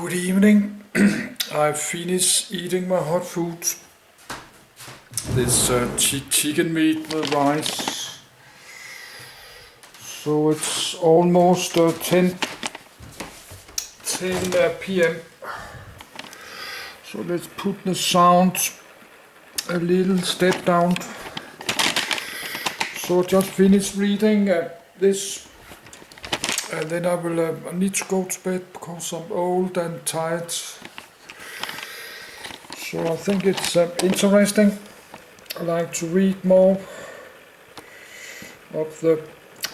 Good evening. I finished eating my hot food. This chicken meat with rice. So it's almost 10 p.m. So let's put the sound a little step down. So I just finished reading this. And then I need to go to bed because I'm old and tired. So I think it's interesting. I like to read more of the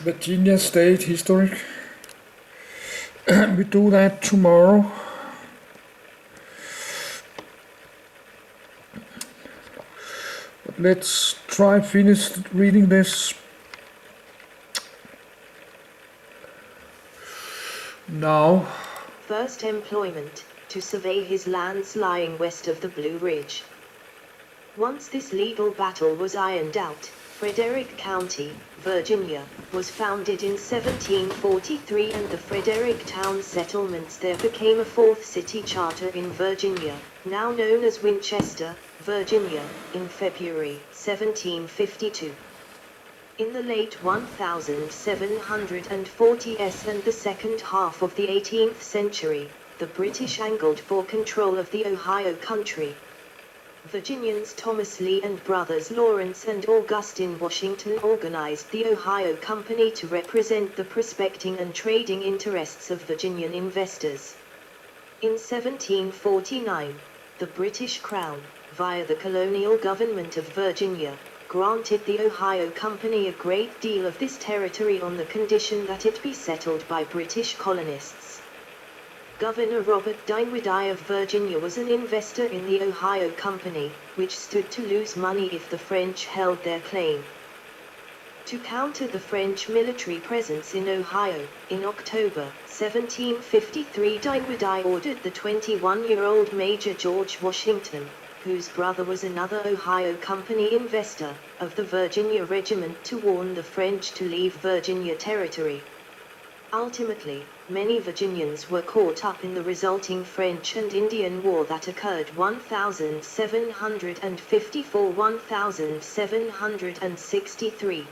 Virginia state history. We do that tomorrow. But let's try finish reading this now. First employment, to survey his lands lying west of the Blue Ridge. Once this legal battle was ironed out, Frederick County, Virginia, was founded in 1743 and the Fredericktown settlements there became a fourth city charter in Virginia, now known as Winchester, Virginia, in February 1752. In the late 1740s and the second half of the 18th century, the British angled for control of the Ohio country. Virginians Thomas Lee and brothers Lawrence and Augustine Washington organized the Ohio Company to represent the prospecting and trading interests of Virginian investors. In 1749, the British Crown, via the colonial government of Virginia, granted the Ohio Company a great deal of this territory on the condition that it be settled by British colonists. Governor Robert Dinwiddie of Virginia was an investor in the Ohio Company, which stood to lose money if the French held their claim. To counter the French military presence in Ohio, in October 1753 Dinwiddie ordered the 21-year-old Major George Washington, whose brother was another Ohio Company investor, of the Virginia Regiment to warn the French to leave Virginia territory. Ultimately, many Virginians were caught up in the resulting French and Indian War that occurred 1754–1763.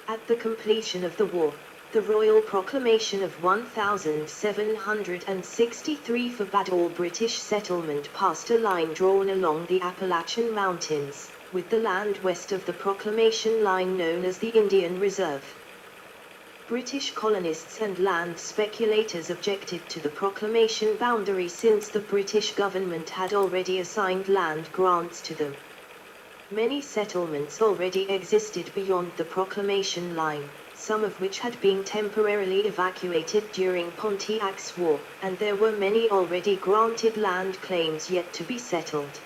At the completion of the war, the Royal Proclamation of 1763 forbade all British settlement past a line drawn along the Appalachian Mountains, with the land west of the proclamation line known as the Indian Reserve. British colonists and land speculators objected to the proclamation boundary since the British government had already assigned land grants to them. Many settlements already existed beyond the proclamation line, some of which had been temporarily evacuated during Pontiac's War, and there were many already granted land claims yet to be settled.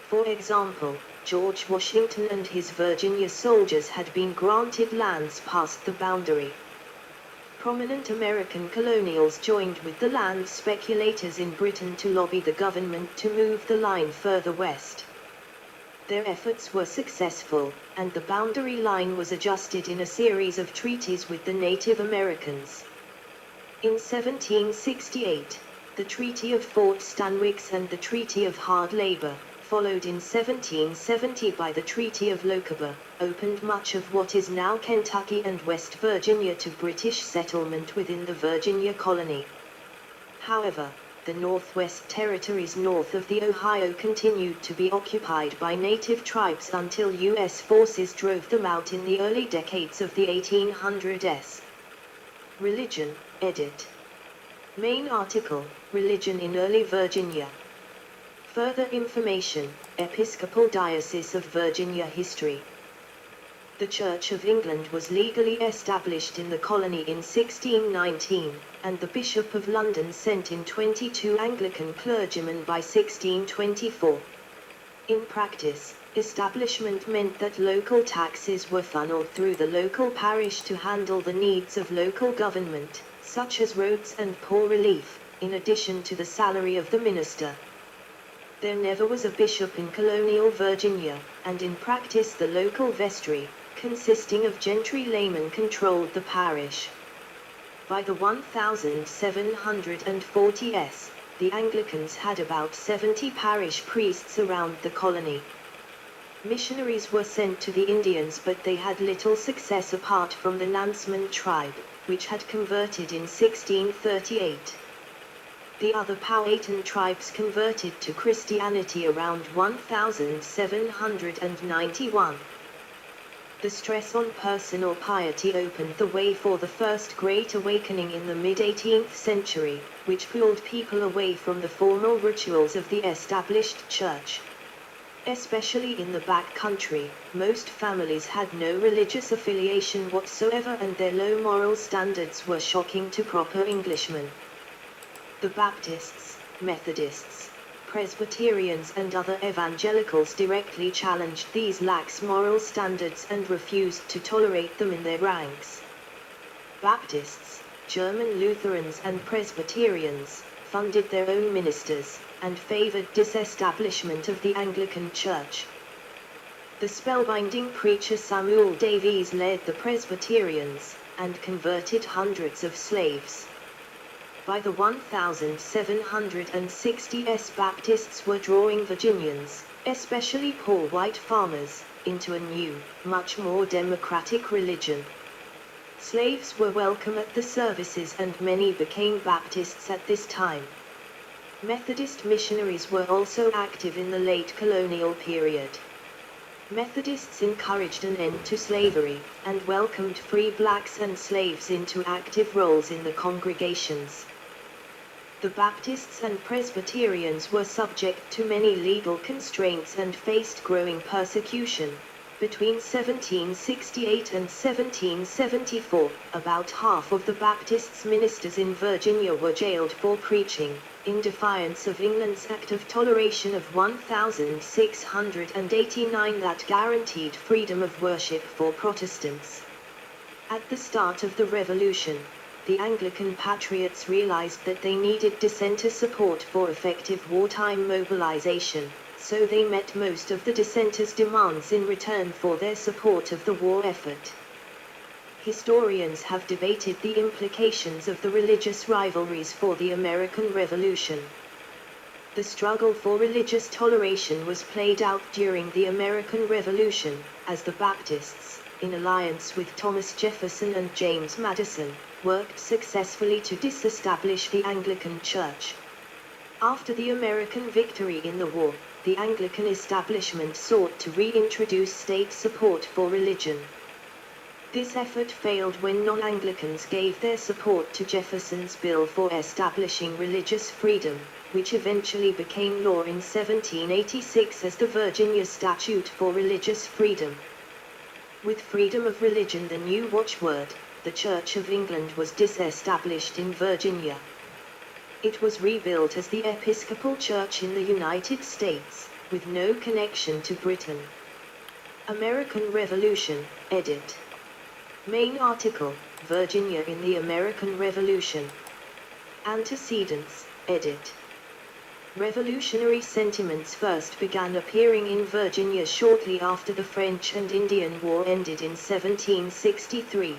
For example, George Washington and his Virginia soldiers had been granted lands past the boundary. Prominent American colonials joined with the land speculators in Britain to lobby the government to move the line further west. Their efforts were successful, and the boundary line was adjusted in a series of treaties with the Native Americans. In 1768, the Treaty of Fort Stanwix and the Treaty of Hard Labor, followed in 1770 by the Treaty of Lochaber, opened much of what is now Kentucky and West Virginia to British settlement within the Virginia colony. However, the Northwest Territories north of the Ohio continued to be occupied by native tribes until U.S. forces drove them out in the early decades of the 1800s. Religion, edit. Main article, Religion in Early Virginia. Further information, Episcopal Diocese of Virginia History. The Church of England was legally established in the colony in 1619, and the Bishop of London sent in 22 Anglican clergymen by 1624. In practice, establishment meant that local taxes were funneled through the local parish to handle the needs of local government, such as roads and poor relief, in addition to the salary of the minister. There never was a bishop in colonial Virginia, and in practice the local vestry, consisting of gentry laymen, controlled the parish. By the 1740s, the Anglicans had about 70 parish priests around the colony. Missionaries were sent to the Indians, but they had little success apart from the Nanseman tribe, which had converted in 1638. The other Powhatan tribes converted to Christianity around 1791. The stress on personal piety opened the way for the first Great Awakening in the mid-18th century, which pulled people away from the formal rituals of the established church. Especially in the back country, most families had no religious affiliation whatsoever, and their low moral standards were shocking to proper Englishmen. The Baptists, Methodists, Presbyterians and other evangelicals directly challenged these lax moral standards and refused to tolerate them in their ranks. Baptists, German Lutherans and Presbyterians funded their own ministers and favored disestablishment of the Anglican Church. The spellbinding preacher Samuel Davies led the Presbyterians and converted hundreds of slaves. By the 1760s, Baptists were drawing Virginians, especially poor white farmers, into a new, much more democratic religion. Slaves were welcome at the services and many became Baptists at this time. Methodist missionaries were also active in the late colonial period. Methodists encouraged an end to slavery and welcomed free blacks and slaves into active roles in the congregations. The Baptists and Presbyterians were subject to many legal constraints and faced growing persecution. Between 1768 and 1774, about half of the Baptists' ministers in Virginia were jailed for preaching, in defiance of England's Act of Toleration of 1689 that guaranteed freedom of worship for Protestants. At the start of the Revolution, the Anglican patriots realized that they needed dissenter support for effective wartime mobilization, so they met most of the dissenters' demands in return for their support of the war effort. Historians have debated the implications of the religious rivalries for the American Revolution. The struggle for religious toleration was played out during the American Revolution, as the Baptists, in alliance with Thomas Jefferson and James Madison, worked successfully to disestablish the Anglican Church. After the American victory in the war, the Anglican establishment sought to reintroduce state support for religion. This effort failed when non-Anglicans gave their support to Jefferson's bill for establishing religious freedom, which eventually became law in 1786 as the Virginia Statute for Religious Freedom. With freedom of religion the new watchword, the Church of England was disestablished in Virginia. It was rebuilt as the Episcopal Church in the United States, with no connection to Britain. American Revolution, edit. Main article, Virginia in the American Revolution. Antecedents, edit. Revolutionary sentiments first began appearing in Virginia shortly after the French and Indian War ended in 1763.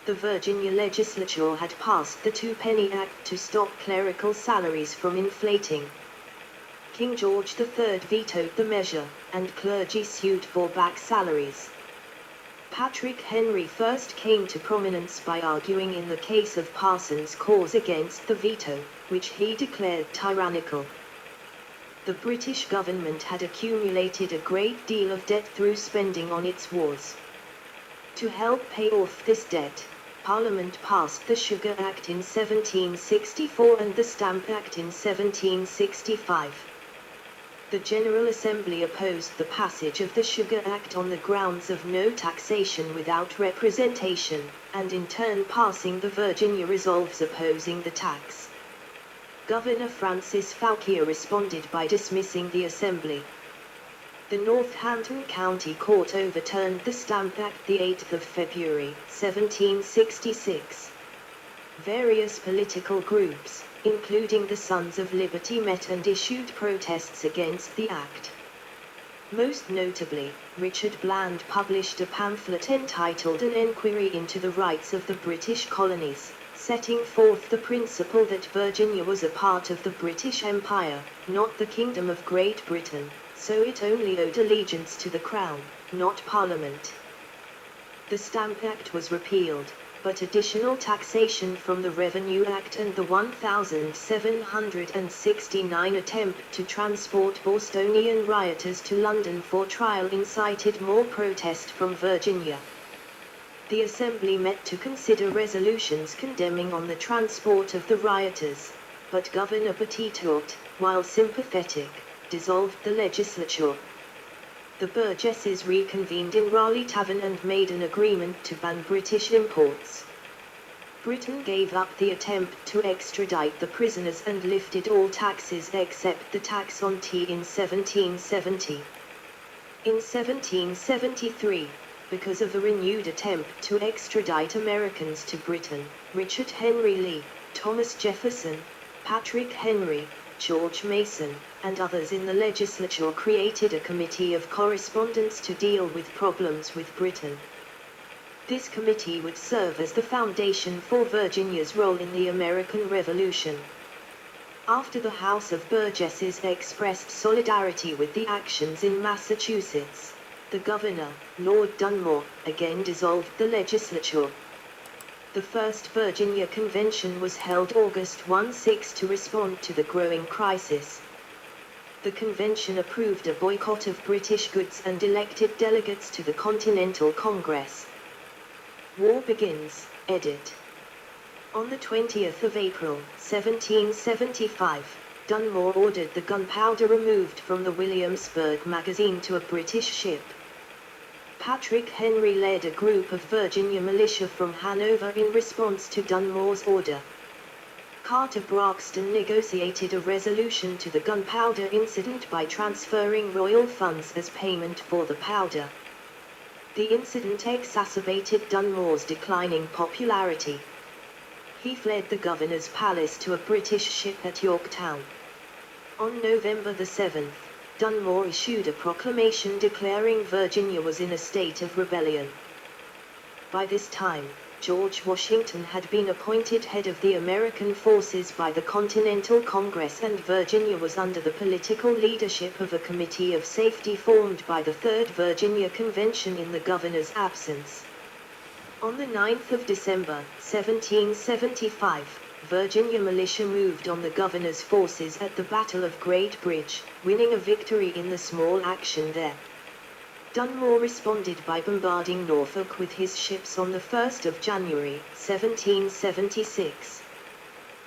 The Virginia legislature had passed the Two-Penny Act to stop clerical salaries from inflating. King George III vetoed the measure, and clergy sued for back salaries. Patrick Henry first came to prominence by arguing in the case of Parsons' cause against the veto, which he declared tyrannical. The British government had accumulated a great deal of debt through spending on its wars. To help pay off this debt, Parliament passed the Sugar Act in 1764 and the Stamp Act in 1765. The General Assembly opposed the passage of the Sugar Act on the grounds of no taxation without representation, and in turn passing the Virginia Resolves opposing the tax. Governor Francis Fauquier responded by dismissing the Assembly. The Northampton County Court overturned the Stamp Act the 8th of February, 1766. Various political groups, including the Sons of Liberty, met and issued protests against the act. Most notably, Richard Bland published a pamphlet entitled An Enquiry into the Rights of the British Colonies, setting forth the principle that Virginia was a part of the British Empire, not the Kingdom of Great Britain, so it only owed allegiance to the Crown, not Parliament. The Stamp Act was repealed, but additional taxation from the Revenue Act and the 1769 attempt to transport Bostonian rioters to London for trial incited more protest from Virginia. The Assembly met to consider resolutions condemning on the transport of the rioters, but Governor Battiaut, while sympathetic, dissolved the legislature. The Burgesses reconvened in Raleigh Tavern and made an agreement to ban British imports. Britain gave up the attempt to extradite the prisoners and lifted all taxes except the tax on tea in 1770. In 1773, because of a renewed attempt to extradite Americans to Britain, Richard Henry Lee, Thomas Jefferson, Patrick Henry, George Mason, and others in the legislature created a committee of correspondence to deal with problems with Britain. This committee would serve as the foundation for Virginia's role in the American Revolution. After the House of Burgesses expressed solidarity with the actions in Massachusetts, the governor, Lord Dunmore, again dissolved the legislature. The First Virginia Convention was held August 16 to respond to the growing crisis. The convention approved a boycott of British goods and elected delegates to the Continental Congress. War begins, edit. On the 20th of April, 1775, Dunmore ordered the gunpowder removed from the Williamsburg magazine to a British ship. Patrick Henry led a group of Virginia militia from Hanover in response to Dunmore's order. Carter Braxton negotiated a resolution to the gunpowder incident by transferring royal funds as payment for the powder. The incident exacerbated Dunmore's declining popularity. He fled the governor's palace to a British ship at Yorktown. On November the 7th, Dunmore issued a proclamation declaring Virginia was in a state of rebellion. By this time, George Washington had been appointed head of the American forces by the Continental Congress, and Virginia was under the political leadership of a committee of safety formed by the Third Virginia Convention in the governor's absence. On the 9th of December, 1775, Virginia militia moved on the governor's forces at the Battle of Great Bridge, winning a victory in the small action there. Dunmore responded by bombarding Norfolk with his ships on the 1st of January, 1776.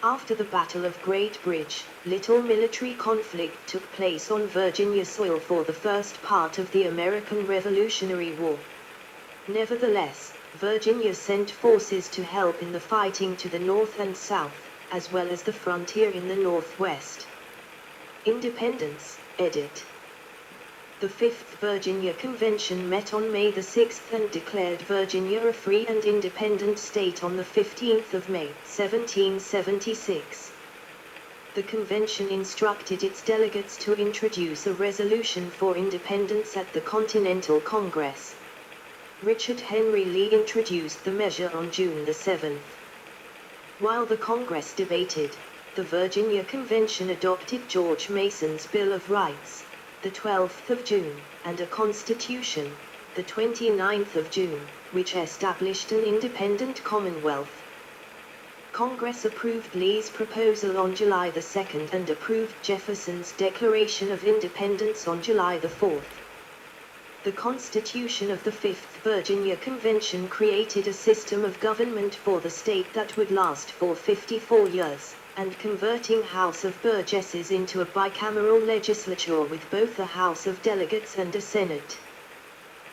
After the Battle of Great Bridge, little military conflict took place on Virginia soil for the first part of the American Revolutionary War. Nevertheless, Virginia sent forces to help in the fighting to the north and south, as well as the frontier in the northwest. Independence, edit. The Fifth Virginia Convention met on May the 6th and declared Virginia a free and independent state on the 15th of May, 1776. The convention instructed its delegates to introduce a resolution for independence at the Continental Congress. Richard Henry Lee introduced the measure on June the 7th. While the Congress debated, the Virginia Convention adopted George Mason's Bill of Rights, the 12th of June, and a constitution, the 29th of June, which established an independent Commonwealth. Congress approved Lee's proposal on July the 2nd and approved Jefferson's Declaration of Independence on July the 4th. The Constitution of the Fifth Virginia Convention created a system of government for the state that would last for 54 years, and converting House of Burgesses into a bicameral legislature with both a House of Delegates and a Senate.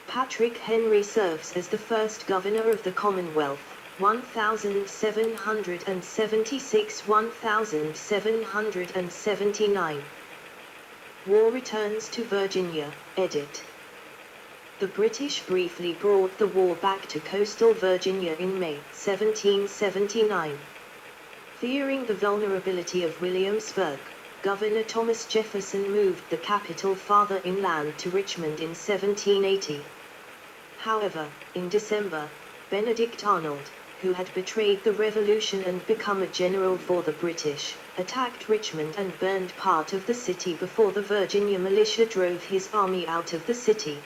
Patrick Henry serves as the first governor of the Commonwealth, 1776–1779. War returns to Virginia, edit. The British briefly brought the war back to coastal Virginia in May 1779. Fearing the vulnerability of Williamsburg, Governor Thomas Jefferson moved the capital farther inland to Richmond in 1780. However, in December, Benedict Arnold, who had betrayed the revolution and become a general for the British, attacked Richmond and burned part of the city before the Virginia militia drove his army out of the city.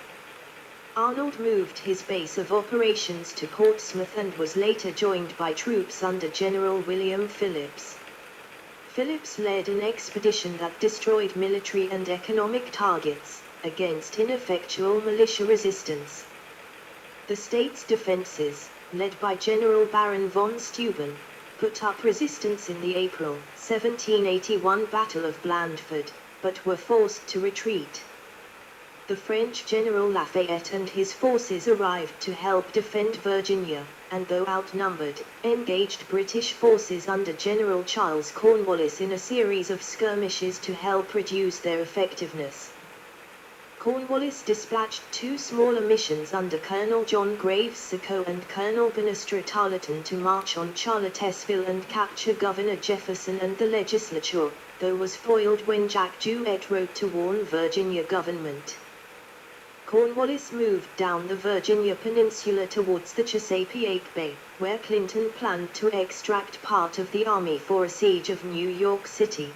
Arnold moved his base of operations to Portsmouth and was later joined by troops under General William Phillips. Phillips led an expedition that destroyed military and economic targets, against ineffectual militia resistance. The state's defenses, led by General Baron von Steuben, put up resistance in the April 1781 Battle of Blandford, but were forced to retreat. The French General Lafayette and his forces arrived to help defend Virginia, and though outnumbered, engaged British forces under General Charles Cornwallis in a series of skirmishes to help reduce their effectiveness. Cornwallis dispatched two smaller missions under Colonel John Graves Sacco and Colonel Banastre Tarleton to march on Charlottesville and capture Governor Jefferson and the legislature, though was foiled when Jack Jewett wrote to warn Virginia government. Cornwallis moved down the Virginia Peninsula towards the Chesapeake Bay, where Clinton planned to extract part of the army for a siege of New York City.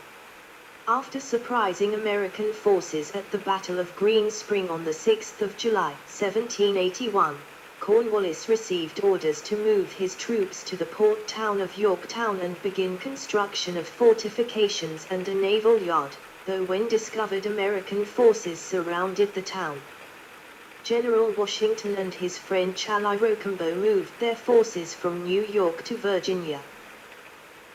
After surprising American forces at the Battle of Green Spring on the 6th of July, 1781, Cornwallis received orders to move his troops to the port town of Yorktown and begin construction of fortifications and a naval yard, though when discovered American forces surrounded the town. General Washington and his French ally Rochambeau moved their forces from New York to Virginia.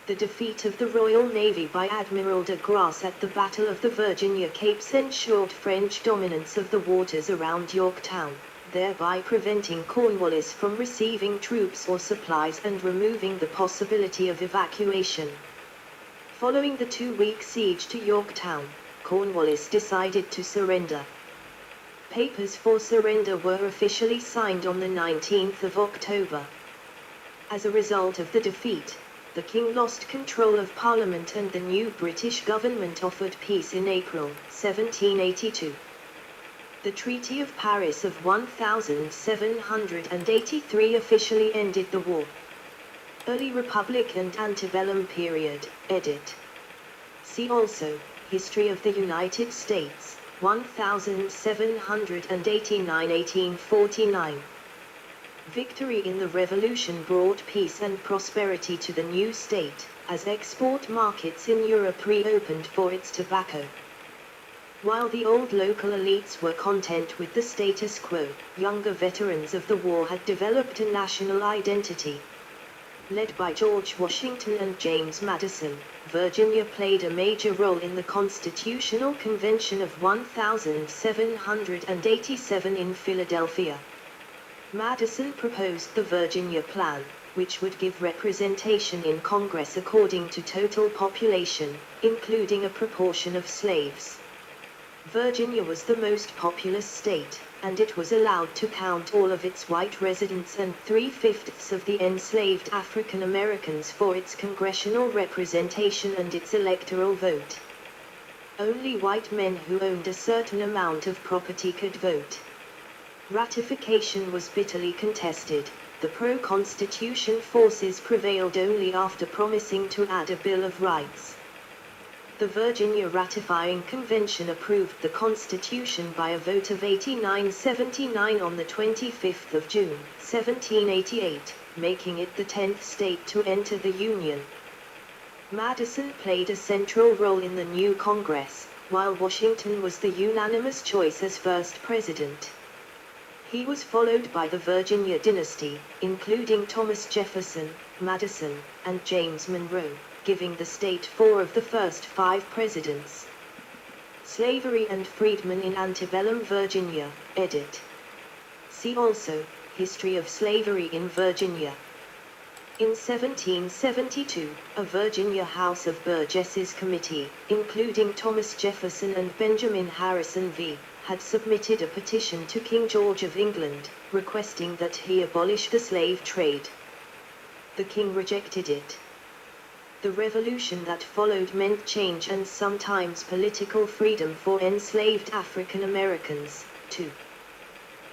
The defeat of the Royal Navy by Admiral de Grasse at the Battle of the Virginia Capes ensured French dominance of the waters around Yorktown, thereby preventing Cornwallis from receiving troops or supplies and removing the possibility of evacuation. Following the 2-week siege to Yorktown, Cornwallis decided to surrender. Papers for surrender were officially signed on the 19th of October. As a result of the defeat, the king lost control of Parliament and the new British government offered peace in April 1782. The Treaty of Paris of 1783 officially ended the war. Early Republic and Antebellum period, edit. See also, History of the United States, 1789–1849. Victory in the Revolution brought peace and prosperity to the new state, as export markets in Europe reopened for its tobacco. While the old local elites were content with the status quo, younger veterans of the war had developed a national identity. Led by George Washington and James Madison, Virginia played a major role in the Constitutional Convention of 1787 in Philadelphia. Madison proposed the Virginia Plan, which would give representation in Congress according to total population, including a proportion of slaves. Virginia was the most populous state, and it was allowed to count all of its white residents and 3/5 of the enslaved African Americans for its congressional representation and its electoral vote. Only white men who owned a certain amount of property could vote. Ratification was bitterly contested. The pro-Constitution forces prevailed only after promising to add a Bill of Rights. The Virginia Ratifying Convention approved the Constitution by a vote of 89-79 on the 25th of June, 1788, making it the 10th state to enter the Union. Madison played a central role in the new Congress, while Washington was the unanimous choice as first president. He was followed by the Virginia dynasty, including Thomas Jefferson, Madison, and James Monroe, giving the state 4 of the first 5 presidents. Slavery and Freedmen in Antebellum Virginia, edit. See also, History of Slavery in Virginia. In 1772, a Virginia House of Burgesses committee, including Thomas Jefferson and Benjamin Harrison v., had submitted a petition to King George of England, requesting that he abolish the slave trade. The king rejected it. The revolution that followed meant change and sometimes political freedom for enslaved African Americans, too.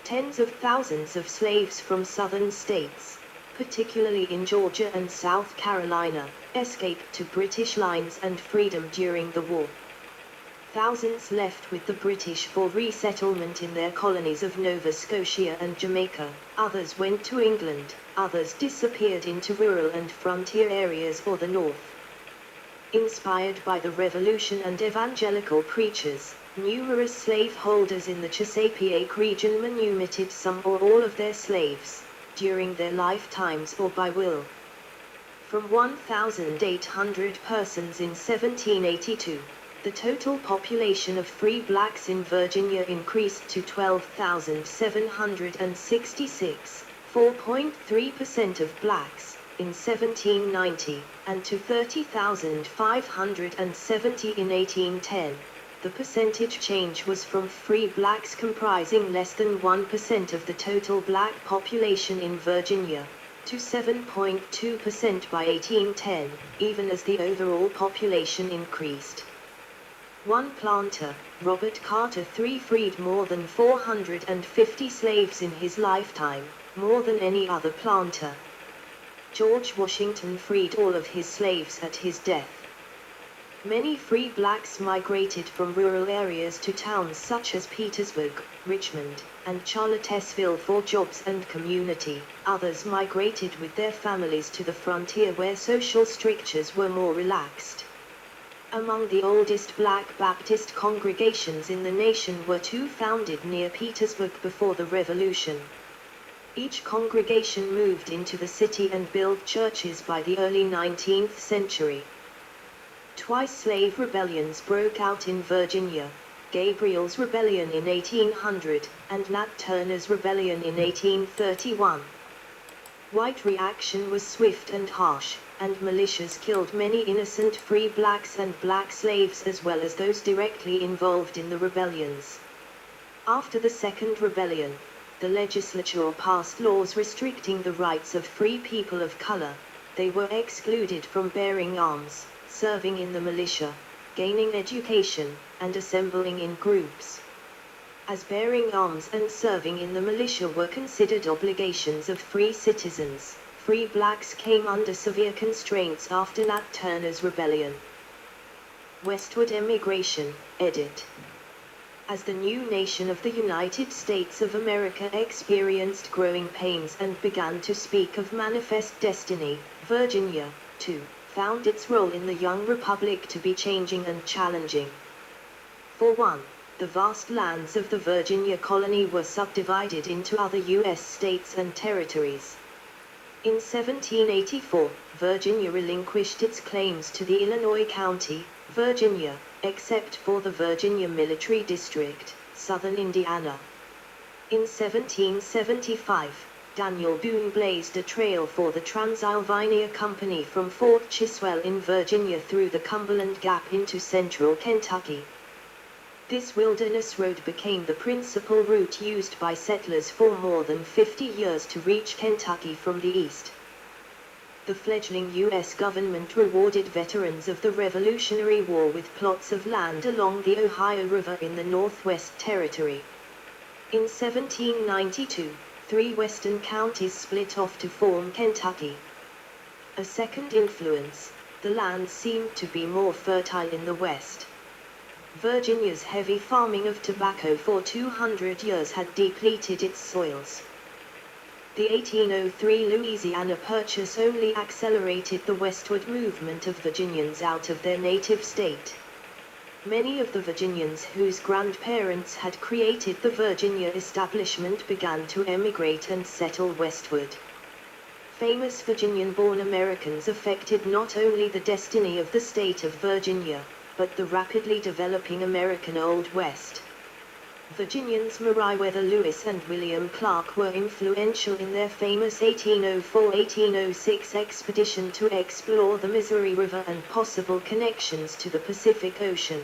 Tens of thousands of slaves from southern states, particularly in Georgia and South Carolina, escaped to British lines and freedom during the war. Thousands left with the British for resettlement in their colonies of Nova Scotia and Jamaica, others went to England, others disappeared into rural and frontier areas or the north. Inspired by the Revolution and evangelical preachers, numerous slaveholders in the Chesapeake region manumitted some or all of their slaves, during their lifetimes or by will. From 1,800 persons in 1782, the total population of free blacks in Virginia increased to 12,766, 4.3% of blacks, in 1790, and to 30,570 in 1810. The percentage change was from free blacks comprising less than 1% of the total black population in Virginia, to 7.2% by 1810, even as the overall population increased. One planter, Robert Carter III, freed more than 450 slaves in his lifetime, more than any other planter. George Washington freed all of his slaves at his death. Many free blacks migrated from rural areas to towns such as Petersburg, Richmond, and Charlottesville for jobs and community. Others migrated with their families to the frontier where social strictures were more relaxed. Among the oldest black Baptist congregations in the nation were two founded near Petersburg before the Revolution. Each congregation moved into the city and built churches by the early 19th century. Twice slave rebellions broke out in Virginia, Gabriel's Rebellion in 1800, and Nat Turner's Rebellion in 1831. White reaction was swift and harsh, and militias killed many innocent free blacks and black slaves as well as those directly involved in the rebellions. After the Second Rebellion, the legislature passed laws restricting the rights of free people of color. They were excluded from bearing arms, serving in the militia, gaining education, and assembling in groups. As bearing arms and serving in the militia were considered obligations of free citizens, free blacks came under severe constraints after Nat Turner's Rebellion. Westward Emigration, edit. As the new nation of the United States of America experienced growing pains and began to speak of manifest destiny, Virginia, too, found its role in the young republic to be changing and challenging. For one, the vast lands of the Virginia colony were subdivided into other U.S. states and territories. In 1784, Virginia relinquished its claims to the Illinois County, Virginia, except for the Virginia Military District, southern Indiana. In 1775, Daniel Boone blazed a trail for the Transylvania Company from Fort Chiswell in Virginia through the Cumberland Gap into central Kentucky. This wilderness road became the principal route used by settlers for more than 50 years to reach Kentucky from the east. The fledgling U.S. government rewarded veterans of the Revolutionary War with plots of land along the Ohio River in the Northwest Territory. In 1792, 3 western counties split off to form Kentucky. A second influence, the land seemed to be more fertile in the west. Virginia's heavy farming of tobacco for 200 years had depleted its soils. The 1803 Louisiana Purchase only accelerated the westward movement of Virginians out of their native state. Many of the Virginians whose grandparents had created the Virginia establishment began to emigrate and settle westward. Famous Virginian-born Americans affected not only the destiny of the state of Virginia, but the rapidly developing American Old West. Virginians Meriwether Lewis and William Clark were influential in their famous 1804-1806 expedition to explore the Missouri River and possible connections to the Pacific Ocean.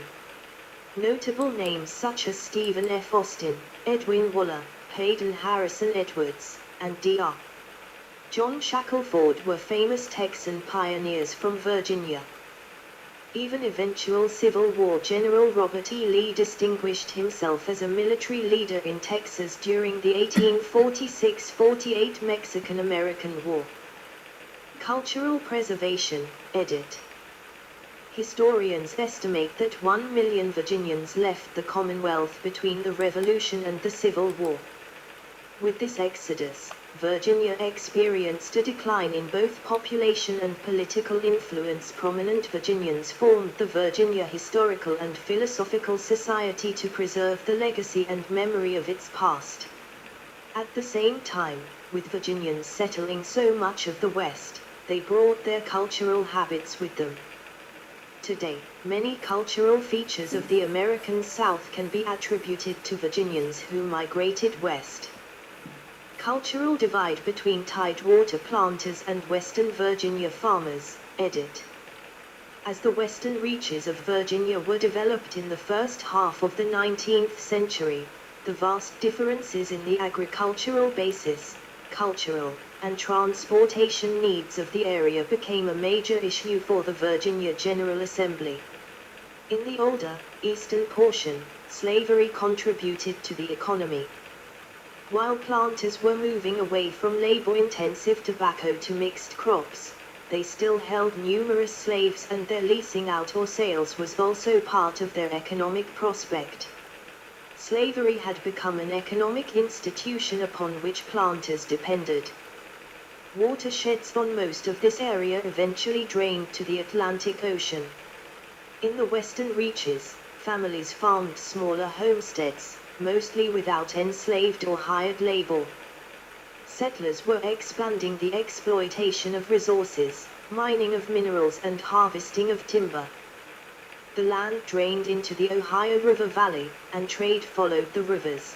Notable names such as Stephen F. Austin, Edwin Waller, Hayden Harrison Edwards, and Dr. John Shackelford were famous Texan pioneers from Virginia. Even eventual Civil War General Robert E. Lee distinguished himself as a military leader in Texas during the 1846-48 Mexican-American War. Cultural preservation, edit. Historians estimate that 1 million Virginians left the Commonwealth between the Revolution and the Civil War. With this exodus, Virginia experienced a decline in both population and political influence. Prominent Virginians formed the Virginia Historical and Philosophical Society to preserve the legacy and memory of its past. At the same time, with Virginians settling so much of the West, they brought their cultural habits with them. Today, many cultural features of the American South can be attributed to Virginians who migrated west. Cultural divide between tidewater planters and Western Virginia farmers, edit. As the western reaches of Virginia were developed in the first half of the 19th century, the vast differences in the agricultural basis, cultural, and transportation needs of the area became a major issue for the Virginia General Assembly. In the older, eastern portion, slavery contributed to the economy. While planters were moving away from labor-intensive tobacco to mixed crops, they still held numerous slaves, and their leasing out or sales was also part of their economic prospect. Slavery had become an economic institution upon which planters depended. Watersheds on most of this area eventually drained to the Atlantic Ocean. In the western reaches, families farmed smaller homesteads, mostly without enslaved or hired labor. Settlers were expanding the exploitation of resources, mining of minerals and harvesting of timber. The land drained into the Ohio River Valley, and trade followed the rivers.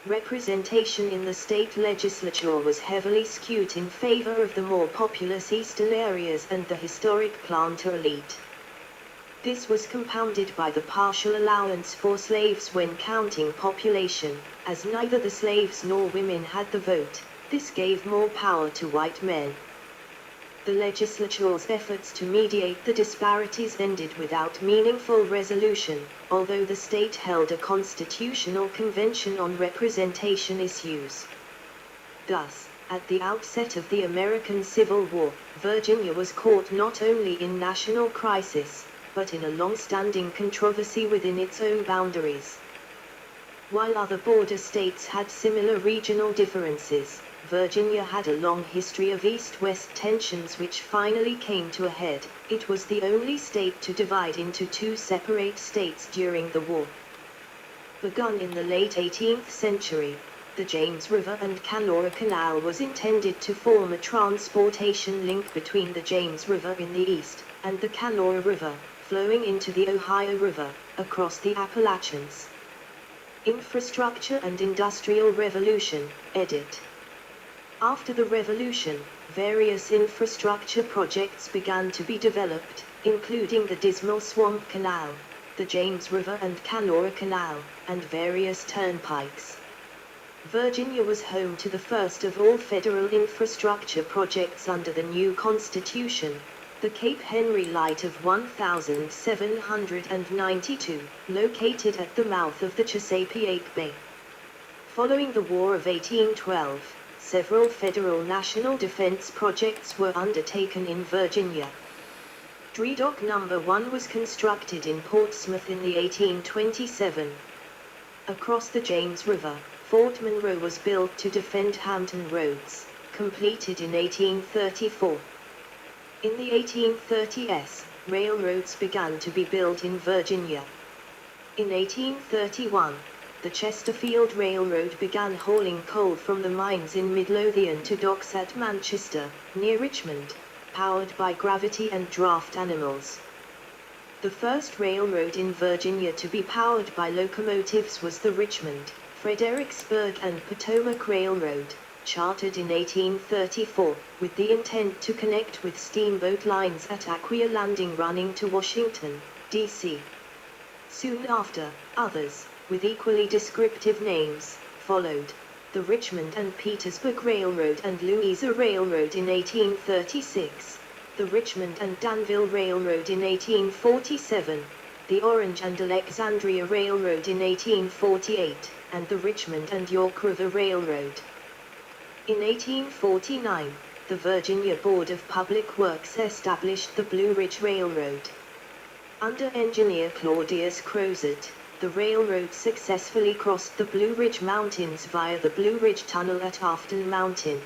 Representation in the state legislature was heavily skewed in favor of the more populous eastern areas and the historic planter elite. This was compounded by the partial allowance for slaves when counting population, as neither the slaves nor women had the vote. This gave more power to white men. The legislature's efforts to mediate the disparities ended without meaningful resolution, although the state held a constitutional convention on representation issues. Thus, at the outset of the American Civil War, Virginia was caught not only in national crisis, but in a long-standing controversy within its own boundaries. While other border states had similar regional differences, Virginia had a long history of east-west tensions which finally came to a head. It was the only state to divide into two separate states during the war. Begun in the late 18th century, the James River and Kanawha Canal was intended to form a transportation link between the James River in the east, and the Kanawha River, flowing into the Ohio River, across the Appalachians. Infrastructure and Industrial Revolution, edit. After the Revolution, various infrastructure projects began to be developed, including the Dismal Swamp Canal, the James River and Kanawha Canal, and various turnpikes. Virginia was home to the first of all federal infrastructure projects under the new Constitution, the Cape Henry Light of 1792, located at the mouth of the Chesapeake Bay. Following the War of 1812, several federal national defense projects were undertaken in Virginia. Dry Dock No. 1 was constructed in Portsmouth in the 1827. Across the James River, Fort Monroe was built to defend Hampton Roads, completed in 1834. In the 1830s, railroads began to be built in Virginia. In 1831, the Chesterfield Railroad began hauling coal from the mines in Midlothian to docks at Manchester, near Richmond, powered by gravity and draft animals. The first railroad in Virginia to be powered by locomotives was the Richmond, Fredericksburg and Potomac Railroad, chartered in 1834, with the intent to connect with steamboat lines at Aquia Landing running to Washington, D.C. Soon after, others, with equally descriptive names, followed. The Richmond and Petersburg Railroad and Louisa Railroad in 1836, the Richmond and Danville Railroad in 1847, the Orange and Alexandria Railroad in 1848, and the Richmond and York River Railroad. In 1849, the Virginia Board of Public Works established the Blue Ridge Railroad. Under engineer Claudius Crozet, the railroad successfully crossed the Blue Ridge Mountains via the Blue Ridge Tunnel at Afton Mountain.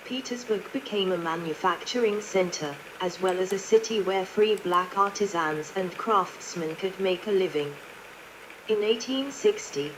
Petersburg became a manufacturing center, as well as a city where free black artisans and craftsmen could make a living. In 1860,